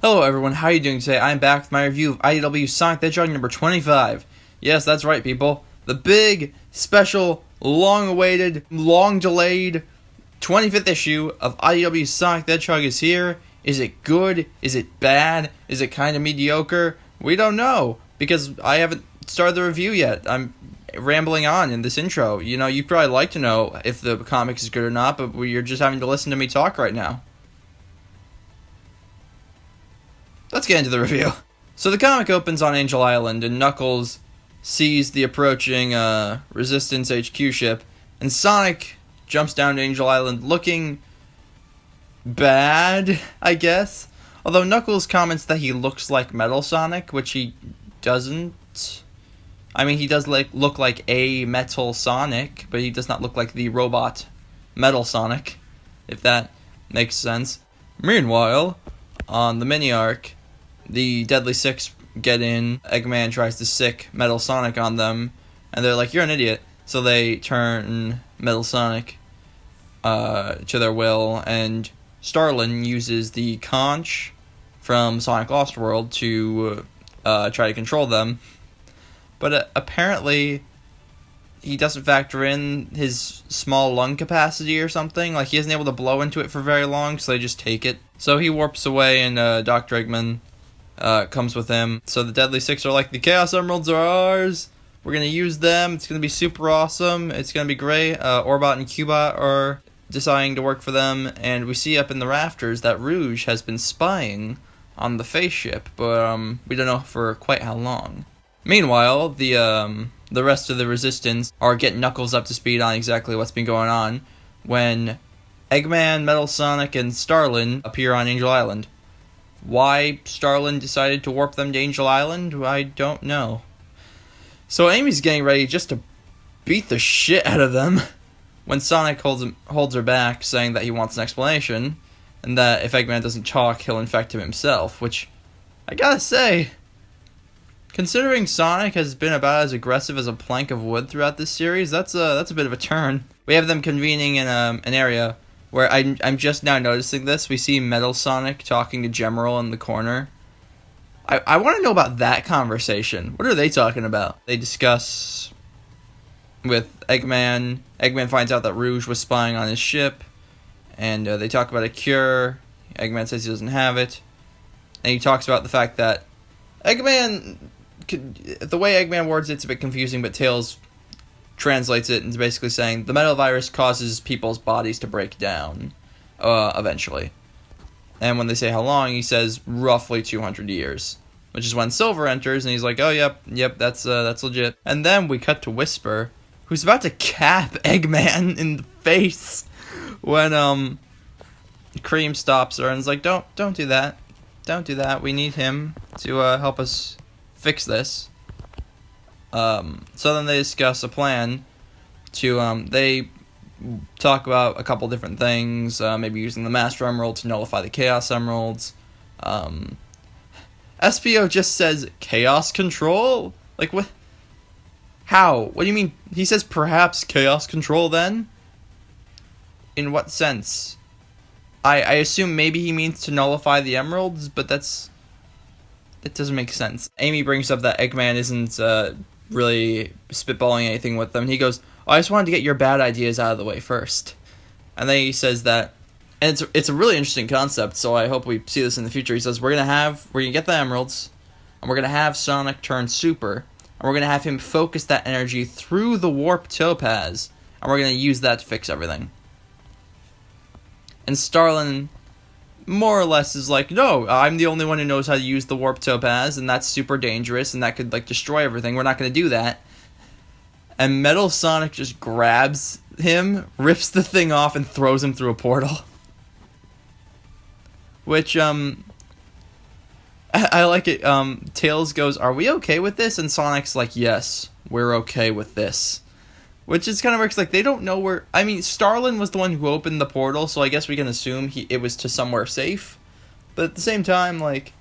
Hello everyone, how are you doing today? I'm back with my review of IDW Sonic the Hedgehog number 25. Yes, that's right people. The big, special, long-awaited, long-delayed 25th issue of IDW Sonic the Hedgehog is here. Is it good? Is it bad? Is it kind of mediocre? We don't know, because I haven't started the review yet. I'm rambling on in this intro. You know, you'd probably like to know if the comic is good or not, but you're just having to listen to me talk right now. Let's get into the review. So the comic opens on Angel Island, and Knuckles sees the approaching Resistance HQ ship, and Sonic jumps down to Angel Island looking bad, I guess. Although Knuckles comments that he looks like Metal Sonic, which he doesn't. I mean, he does look like a Metal Sonic, but he does not look like the robot Metal Sonic, if that makes sense. Meanwhile, on the mini-arc, the Deadly Six get in, Eggman tries to sick Metal Sonic on them, and they're like, you're an idiot. So they turn Metal Sonic to their will, and Starlin uses the conch from Sonic Lost World to try to control them. But apparently, he doesn't factor in his small lung capacity or something. Like, he isn't able to blow into it for very long, so they just take it. So he warps away, and Dr. Eggman comes with him. So the Deadly Six are like, the Chaos Emeralds are ours. We're going to use them. It's going to be super awesome. It's going to be great. Orbot and Cubot are deciding to work for them. And we see up in the rafters that Rouge has been spying on the face ship. But we don't know for quite how long. Meanwhile, the rest of the Resistance are getting Knuckles up to speed on exactly what's been going on when Eggman, Metal Sonic, and Starlin appear on Angel Island. Why Starlin decided to warp them to Angel Island, I don't know. So Amy's getting ready just to beat the shit out of them when Sonic holds her back, saying that he wants an explanation, and that if Eggman doesn't talk, he'll infect him himself, which, I gotta say, considering Sonic has been about as aggressive as a plank of wood throughout this series, that's a bit of a turn. We have them convening in an area where I'm just now noticing this. We see Metal Sonic talking to Gemerald in the corner. I want to know about that conversation. What are they talking about? They discuss with Eggman. Eggman finds out that Rouge was spying on his ship, and they talk about a cure. Eggman says he doesn't have it, and he talks about the fact that Eggman, the way Eggman words it's a bit confusing, but Tails translates it and is basically saying the metal virus causes people's bodies to break down eventually. And when they say how long, he says roughly 200 years, which is when Silver enters, and he's like, oh, yep, that's legit. And then we cut to Whisper, who's about to cap Eggman in the face when Cream stops her and is like, don't do that. Don't do that. We need him to help us fix this. So then they discuss a plan to, they talk about a couple different things, maybe using the Master Emerald to nullify the Chaos Emeralds. SPO just says, Chaos Control? Like, what? How? What do you mean? He says perhaps Chaos Control then? In what sense? I assume maybe he means to nullify the emeralds, but it doesn't make sense. Amy brings up that Eggman isn't really spitballing anything with them. He goes, oh, I just wanted to get your bad ideas out of the way first. And then he says that, and it's a really interesting concept, so I hope we see this in the future. He says, we're gonna get the emeralds, and we're gonna have Sonic turn super, and we're gonna have him focus that energy through the warp topaz, and we're gonna use that to fix everything. And Starlin more or less is like, no, I'm the only one who knows how to use the warp topaz, and that's super dangerous, and that could like destroy everything. We're not going to do that. And Metal Sonic just grabs him, rips the thing off, and throws him through a portal. Which I like it. Tails goes, are we okay with this? And Sonic's like, yes, we're okay with this. Which is kind of works like they don't know where. I mean, Starlin was the one who opened the portal, so I guess we can assume it was to somewhere safe. But at the same time, like,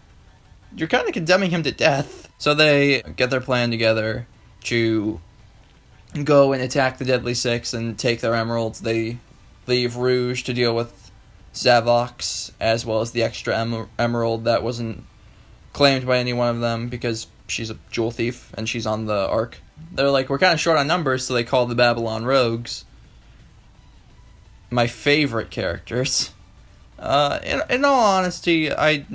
you're kind of condemning him to death. So they get their plan together to go and attack the Deadly Six and take their emeralds. They leave Rouge to deal with Zavox, as well as the extra emerald that wasn't claimed by any one of them because she's a jewel thief and she's on the arc. They're like, we're kind of short on numbers, so they call the Babylon Rogues. My favorite characters. In all honesty, I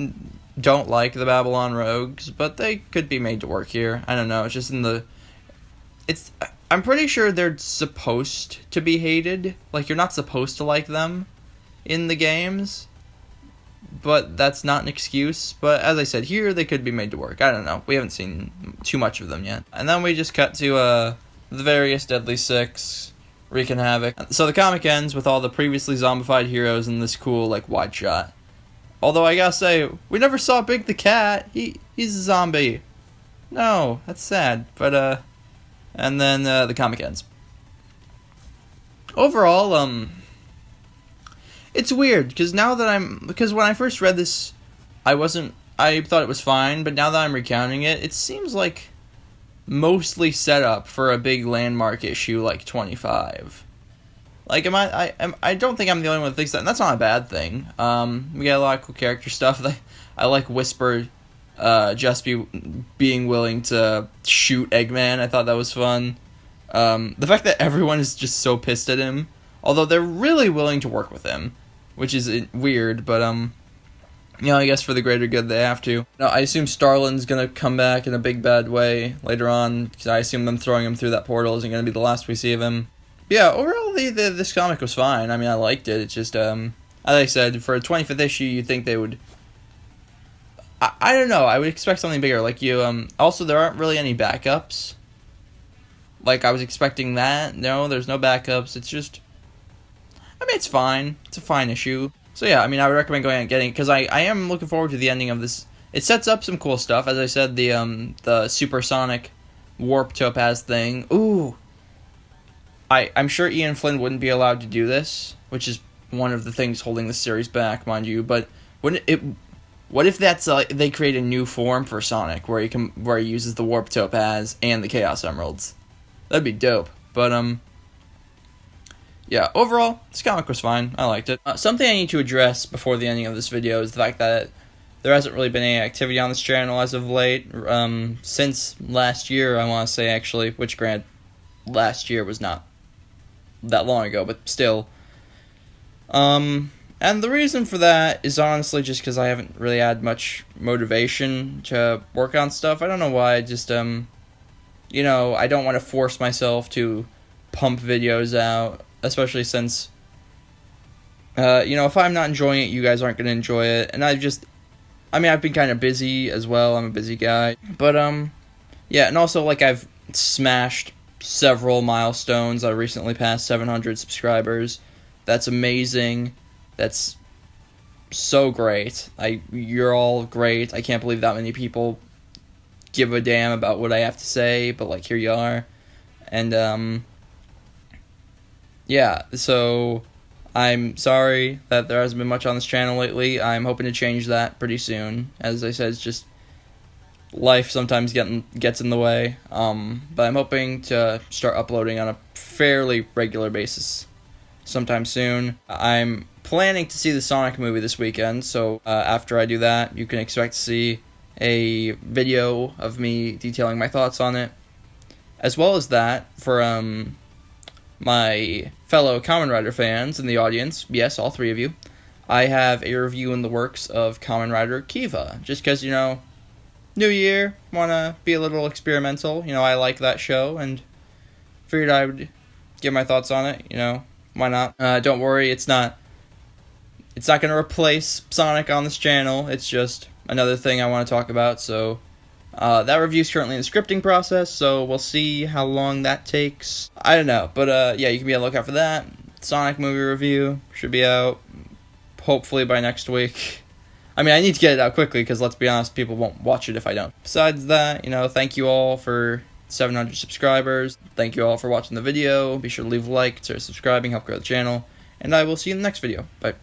don't like the Babylon Rogues, but they could be made to work here. I don't know, it's just I'm pretty sure they're supposed to be hated. Like, you're not supposed to like them in the games, but that's not an excuse. But as I said, here they could be made to work. I don't know. We haven't seen too much of them yet. And then we just cut to the various Deadly Six wreaking havoc. So the comic ends with all the previously zombified heroes in this cool, like, wide shot. Although I gotta say, we never saw Big the Cat. He's a zombie. No, that's sad. But and then the comic ends. Overall, it's weird because because when I first read this, I thought it was fine, but now that I'm recounting it, it seems like mostly set up for a big landmark issue like 25. Like, I don't think I'm the only one that thinks that, and that's not a bad thing. We got a lot of cool character stuff. I like Whisper, being willing to shoot Eggman. I thought that was fun. The fact that everyone is just so pissed at him, although they're really willing to work with him, which is weird, but I guess for the greater good they have to. Now, I assume Starlin's gonna come back in a big bad way later on, because I assume them throwing him through that portal isn't gonna be the last we see of him. But yeah, overall, this comic was fine. I mean, I liked it. It's just, as I said, for a 25th issue, you'd think they would... I don't know, I would expect something bigger. Like, also, there aren't really any backups. Like, I was expecting that. No, there's no backups. It's just... I mean, it's fine. It's a fine issue. So yeah, I mean, I would recommend going and getting it, because I am looking forward to the ending of this. It sets up some cool stuff. As I said, the supersonic warp topaz thing. Ooh! I'm sure Ian Flynn wouldn't be allowed to do this, which is one of the things holding the series back, mind you, but what if that's they create a new form for Sonic where he uses the warp topaz and the chaos emeralds? That'd be dope. But yeah, overall, this comic was fine. I liked it. Something I need to address before the ending of this video is the fact that there hasn't really been any activity on this channel as of late. Since last year, I want to say, actually, which granted, last year was not that long ago, but still. And the reason for that is honestly just because I haven't really had much motivation to work on stuff. I don't know why, just, I don't want to force myself to pump videos out, especially since, if I'm not enjoying it, you guys aren't going to enjoy it, and I've been kind of busy as well. I'm a busy guy, but, yeah, and also, like, I've smashed several milestones. I recently passed 700 subscribers. That's amazing. That's so great. You're all great. I can't believe that many people give a damn about what I have to say, but, like, here you are. And, yeah, so I'm sorry that there hasn't been much on this channel lately. I'm hoping to change that pretty soon. As I said, it's just life sometimes gets in the way. But I'm hoping to start uploading on a fairly regular basis sometime soon. I'm planning to see the Sonic movie this weekend, so after I do that, you can expect to see a video of me detailing my thoughts on it. As well as that, for my fellow Kamen Rider fans in the audience, yes, all three of you, I have a review in the works of Kamen Rider Kiva, just because, new year, want to be a little experimental. I like that show, and figured I would give my thoughts on it, why not? Don't worry, it's not going to replace Sonic on this channel. It's just another thing I want to talk about. So that review's currently in the scripting process, so we'll see how long that takes. I don't know, but yeah, you can be on the lookout for that. Sonic movie review should be out hopefully by next week. I mean, I need to get it out quickly because, let's be honest, people won't watch it if I don't. Besides that, thank you all for 700 subscribers. Thank you all for watching the video. Be sure to leave a like, start subscribing, help grow the channel, and I will see you in the next video. Bye.